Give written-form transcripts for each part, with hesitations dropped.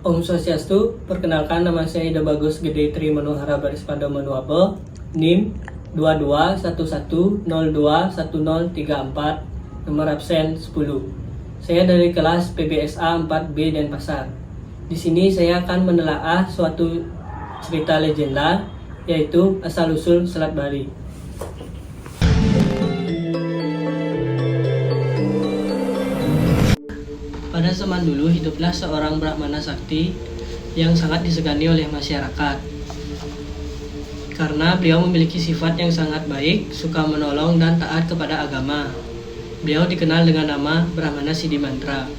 Om Swastiastu, perkenalkan nama saya Ida Bagus Gede Tri Manuhara Barispada Manuabe, NIM 2211021034, nomor absen 10. Saya dari kelas PBSA 4B Denpasar. Di sini saya akan menelaah suatu cerita legenda, yaitu asal-usul Selat Bali. Pada zaman dulu hiduplah seorang Brahmana sakti yang sangat disegani oleh masyarakat. Karena beliau memiliki sifat yang sangat baik, suka menolong dan taat kepada agama. Beliau dikenal dengan nama Brahmana Siddhimantra.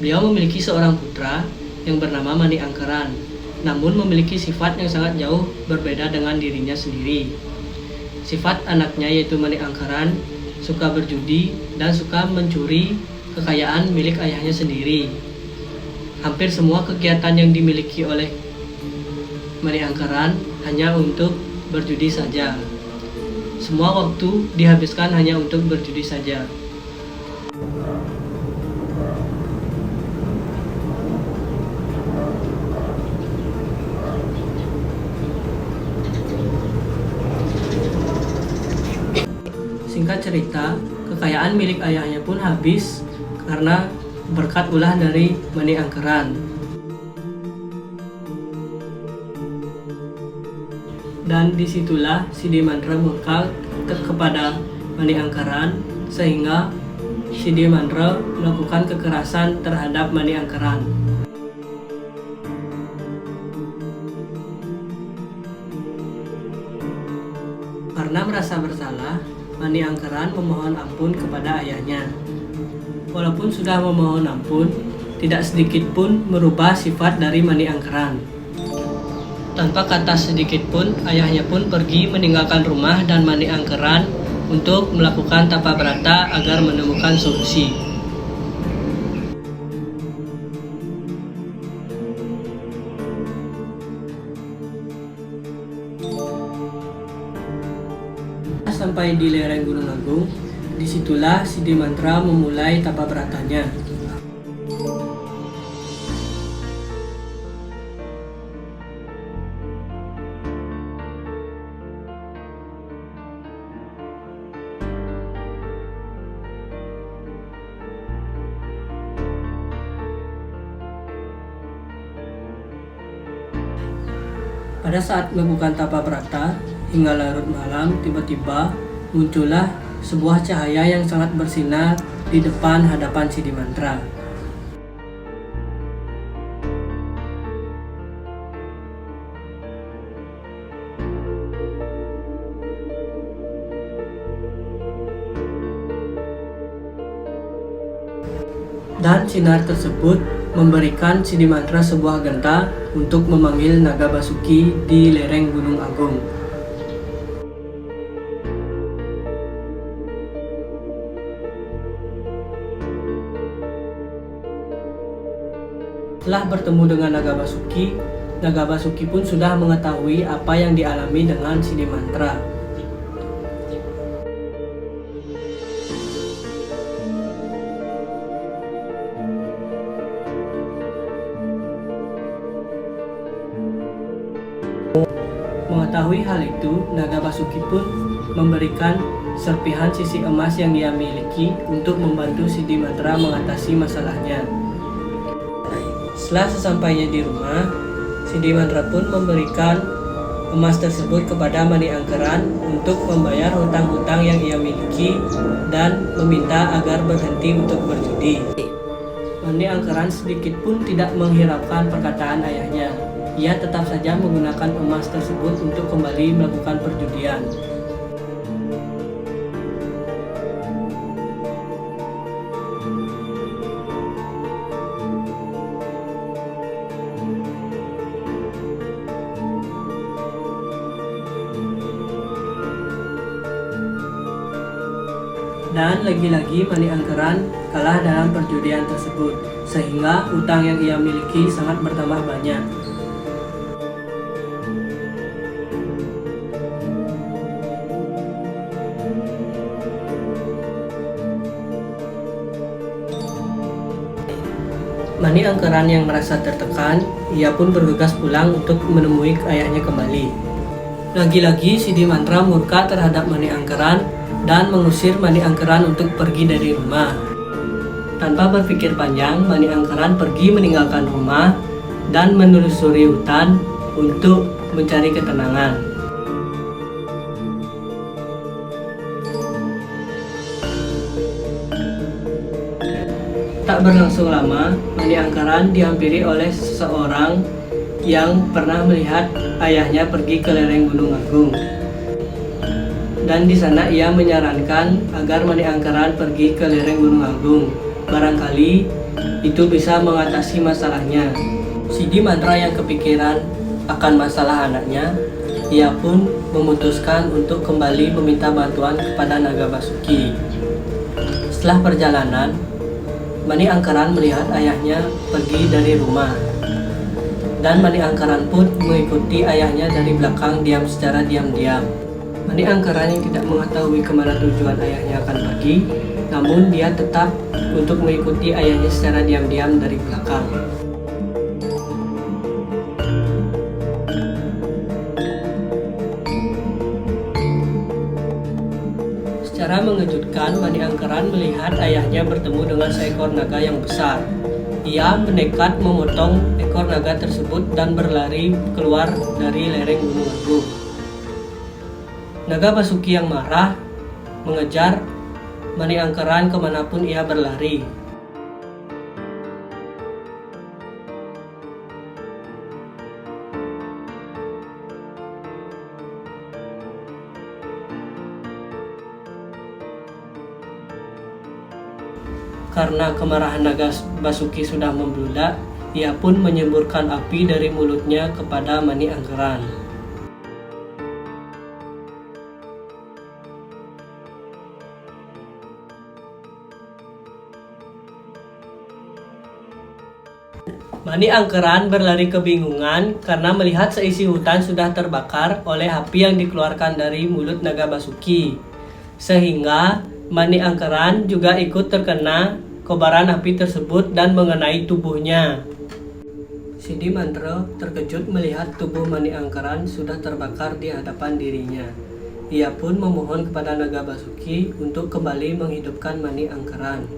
Beliau memiliki seorang putra yang bernama Mani Angkeran, namun memiliki sifat yang sangat jauh berbeda dengan dirinya sendiri. Sifat anaknya yaitu Mani Angkeran suka berjudi dan suka mencuri kekayaan milik ayahnya sendiri. Hampir semua kegiatan yang dimiliki oleh Mani Angkeran hanya untuk berjudi saja. Semua waktu dihabiskan hanya untuk berjudi saja. Singkat cerita, kekayaan milik ayahnya pun habis karena berkat ulah dari Mani Angkeran. Dan disitulah Siddhimantra murka kepada Mani Angkeran, sehingga Siddhimantra melakukan kekerasan terhadap Mani Angkeran. Karena merasa bersalah, Mani Angkeran memohon ampun kepada ayahnya. Walaupun sudah memohon ampun, tidak sedikit pun merubah sifat dari Mani Angkeran. Tanpa kata sedikit pun, ayahnya pun pergi meninggalkan rumah dan Mani Angkeran untuk melakukan tapa brata agar menemukan solusi. Sampai di lereng Gunung Agung, disitulah Siddhimantra memulai tapa bratanya. Pada saat melakukan tapa brata, hingga larut malam, tiba-tiba muncullah sebuah cahaya yang sangat bersinar di depan hadapan Siddhimantra. Dan sinar tersebut memberikan Siddhimantra sebuah genta untuk memanggil naga Basuki di lereng Gunung Agung. Setelah bertemu dengan naga Basuki pun sudah mengetahui apa yang dialami dengan Siddhimantra. Mengetahui hal itu, naga Basuki pun memberikan serpihan sisi emas yang dia miliki untuk membantu Siddhimantra mengatasi masalahnya. Setelah sesampainya di rumah, Siddhimantra pun memberikan emas tersebut kepada Mani Angkeran untuk membayar hutang-hutang yang ia miliki dan meminta agar berhenti untuk berjudi. Mani Angkeran sedikit pun tidak menghiraukan perkataan ayahnya. Ia tetap saja menggunakan emas tersebut untuk kembali melakukan perjudian. Dan lagi-lagi Mani Angkeran kalah dalam perjudian tersebut, sehingga utang yang ia miliki sangat bertambah banyak. Mani Mani Angkeran yang merasa tertekan, ia pun bergegas pulang untuk menemui ayahnya kembali. Lagi-lagi Sidi Mantra murka terhadap Mani Angkeran dan mengusir Mani Angkeran untuk pergi dari rumah. Tanpa berpikir panjang, Mani Angkeran pergi meninggalkan rumah dan menelusuri hutan untuk mencari ketenangan. Tak berlangsung lama, Mani Angkeran dihampiri oleh seseorang yang pernah melihat ayahnya pergi ke lereng Gunung Agung. Dan di sana ia menyarankan agar Mani Angkeran pergi ke lereng Gunung Agung. Barangkali itu bisa mengatasi masalahnya. Sidi Mantra yang kepikiran akan masalah anaknya, ia pun memutuskan untuk kembali meminta bantuan kepada Naga Basuki. Setelah perjalanan, Mani Angkeran melihat ayahnya pergi dari rumah, dan Mani Angkeran pun mengikuti ayahnya dari belakang secara diam-diam. Mani Angkeran yang tidak mengetahui kemana tujuan ayahnya akan pergi, namun dia tetap untuk mengikuti ayahnya secara diam-diam dari belakang. Secara mengejutkan, Mani Angkeran melihat ayahnya bertemu dengan seekor naga yang besar. Ia menekat memotong ekor naga tersebut dan berlari keluar dari lereng Gunung Agung. Naga Basuki yang marah mengejar Mani Angkeran kemanapun ia berlari. Karena kemarahan Naga Basuki sudah membludak, ia pun menyemburkan api dari mulutnya kepada Mani Angkeran. Mani Angkeran berlari kebingungan karena melihat seisi hutan sudah terbakar oleh api yang dikeluarkan dari mulut Naga Basuki. Sehingga Mani Angkeran juga ikut terkena kobaran api tersebut dan mengenai tubuhnya. Sidi Mantra terkejut melihat tubuh Mani Angkeran sudah terbakar di hadapan dirinya. Ia pun memohon kepada Naga Basuki untuk kembali menghidupkan Mani Angkeran.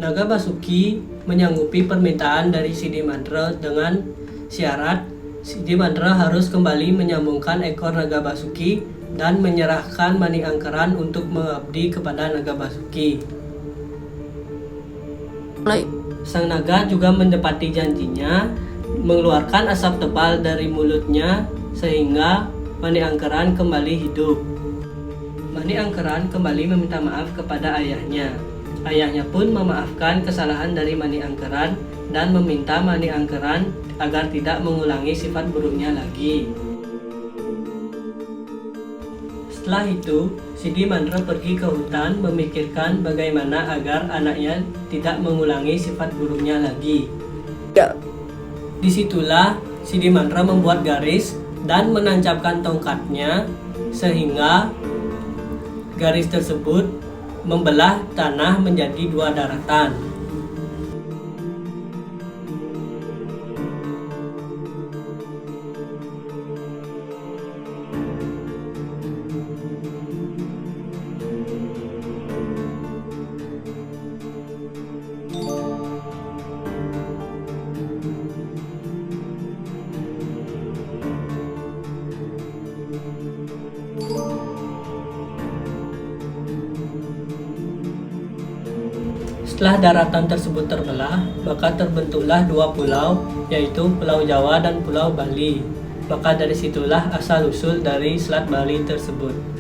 Naga Basuki menyanggupi permintaan dari Sidi Mantra dengan syarat Sidi Mantra harus kembali menyambungkan ekor Naga Basuki dan menyerahkan Mani Angkeran untuk mengabdi kepada Naga Basuki. Sang naga juga menepati janjinya, mengeluarkan asap tebal dari mulutnya sehingga Mani Angkeran kembali hidup. Mani Angkeran kembali meminta maaf kepada ayahnya. Ayahnya pun memaafkan kesalahan dari Mani Angkeran dan meminta Mani Angkeran agar tidak mengulangi sifat buruknya lagi. Setelah itu, Sidi Mantra pergi ke hutan memikirkan bagaimana agar anaknya tidak mengulangi sifat buruknya lagi. Disitulah Sidi Mantra membuat garis dan menancapkan tongkatnya sehingga garis tersebut membelah tanah menjadi dua daratan. Setelah daratan tersebut terbelah, maka terbentuklah dua pulau, yaitu Pulau Jawa dan Pulau Bali. Maka dari situlah asal-usul dari Selat Bali tersebut.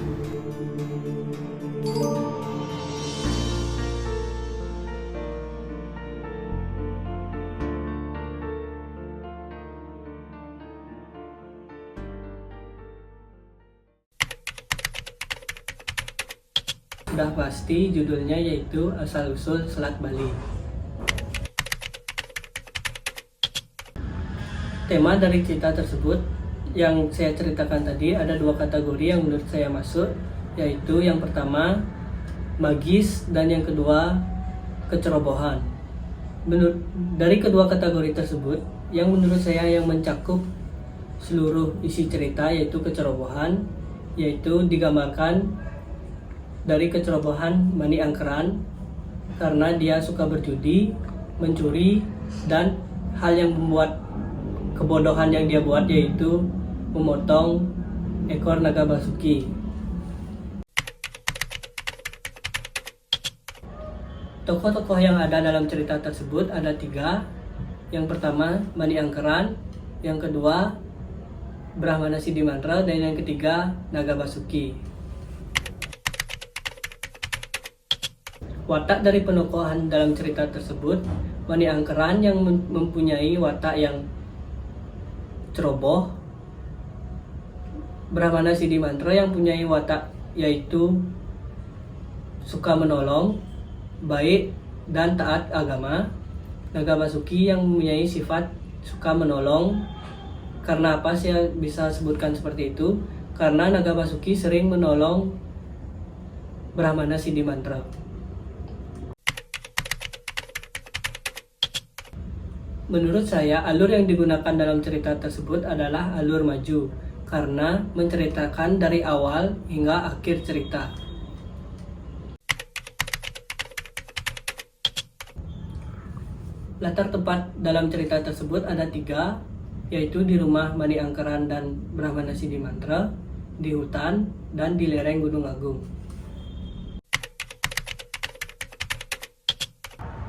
Sudah pasti judulnya yaitu Asal-usul Selat Bali. Tema dari cerita tersebut yang saya ceritakan tadi ada dua kategori yang menurut saya masuk, yaitu yang pertama magis dan yang kedua kecerobohan. Dari kedua kategori tersebut, yang menurut saya yang mencakup seluruh isi cerita yaitu kecerobohan, yaitu digambarkan dari kecerobohan Mani Angkeran karena dia suka berjudi, mencuri, dan hal yang membuat kebodohan yang dia buat yaitu memotong ekor naga Basuki. Tokoh-tokoh yang ada dalam cerita tersebut ada 3. Yang pertama Mani Angkeran, yang kedua Brahmana Sidimantra, dan yang ketiga Naga Basuki. Watak dari penokohan dalam cerita tersebut, Mani Angkeran yang mempunyai watak yang ceroboh, Brahmana Sidimantra yang mempunyai watak yaitu suka menolong, baik dan taat agama. Naga Basuki yang mempunyai sifat suka menolong. Karena apa saya bisa sebutkan seperti itu? Karena Naga Basuki sering menolong Brahmana Sidimantra. Menurut saya, alur yang digunakan dalam cerita tersebut adalah alur maju karena menceritakan dari awal hingga akhir cerita. Latar tempat dalam cerita tersebut ada 3, yaitu di rumah Mani Angkeran dan Brahmana Sidimantra, di hutan, dan di lereng Gunung Agung.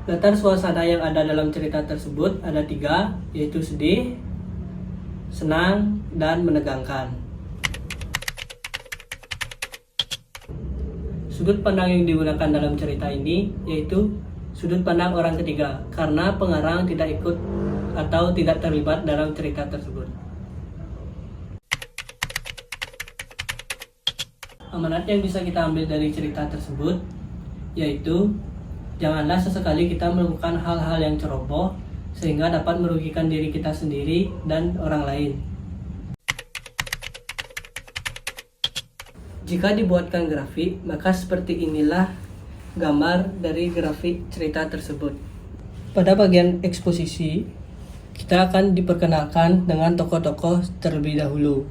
Latar suasana yang ada dalam cerita tersebut ada 3, yaitu sedih, senang, dan menegangkan. Sudut pandang yang digunakan dalam cerita ini yaitu sudut pandang orang ketiga, karena pengarang tidak ikut atau tidak terlibat dalam cerita tersebut. Amanat yang bisa kita ambil dari cerita tersebut yaitu janganlah sesekali kita melakukan hal-hal yang ceroboh sehingga dapat merugikan diri kita sendiri dan orang lain. Jika dibuatkan grafik, maka seperti inilah gambar dari grafik cerita tersebut. Pada bagian eksposisi, kita akan diperkenalkan dengan tokoh-tokoh terlebih dahulu.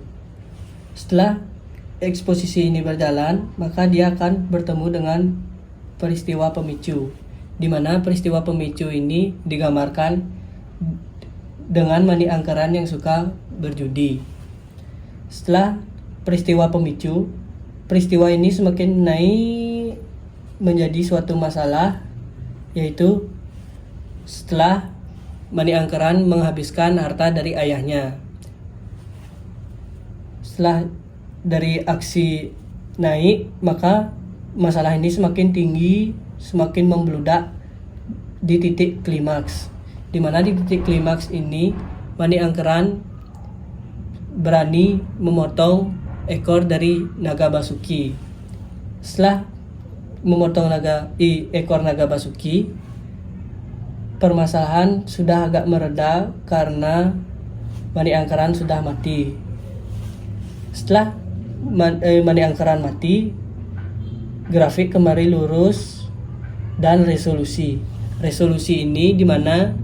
Setelah eksposisi ini berjalan, maka dia akan bertemu dengan peristiwa pemicu, di mana peristiwa pemicu ini digambarkan dengan Mani Angkeran yang suka berjudi. Setelah peristiwa pemicu, peristiwa ini semakin naik menjadi suatu masalah, yaitu setelah Mani Angkeran menghabiskan harta dari ayahnya. Setelah dari aksi naik, maka masalah ini semakin tinggi, semakin membludak di titik klimaks. Di mana di titik klimaks ini Mani Angkeran berani memotong ekor dari naga Basuki. Setelah memotong ekor naga Basuki, permasalahan sudah agak mereda karena Mani Angkeran sudah mati. Setelah Mani Angkeran mati, grafik kembali lurus dan resolusi. Resolusi ini dimana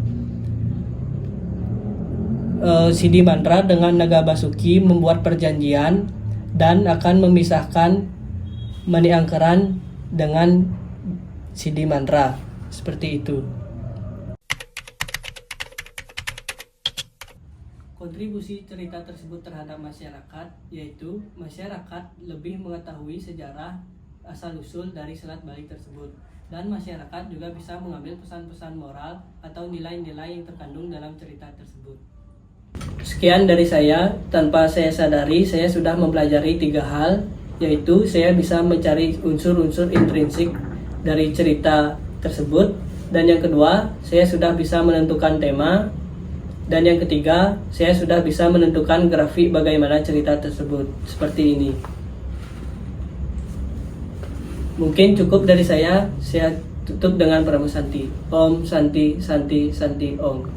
Sidimantra dengan naga Basuki membuat perjanjian dan akan memisahkan Mani Angkeran dengan Sidimantra. Seperti itu. Kontribusi cerita tersebut terhadap masyarakat yaitu masyarakat lebih mengetahui sejarah asal-usul dari Selat Bali tersebut, dan masyarakat juga bisa mengambil pesan-pesan moral atau nilai-nilai yang terkandung dalam cerita tersebut. Sekian dari saya. Tanpa saya sadari, saya sudah mempelajari 3 hal, yaitu saya bisa mencari unsur-unsur intrinsik dari cerita tersebut, dan yang kedua, saya sudah bisa menentukan tema, dan yang ketiga, saya sudah bisa menentukan grafik bagaimana cerita tersebut. Seperti ini. Mungkin cukup dari saya tutup dengan Pramu Santi. Om Santi Santi Santi Om.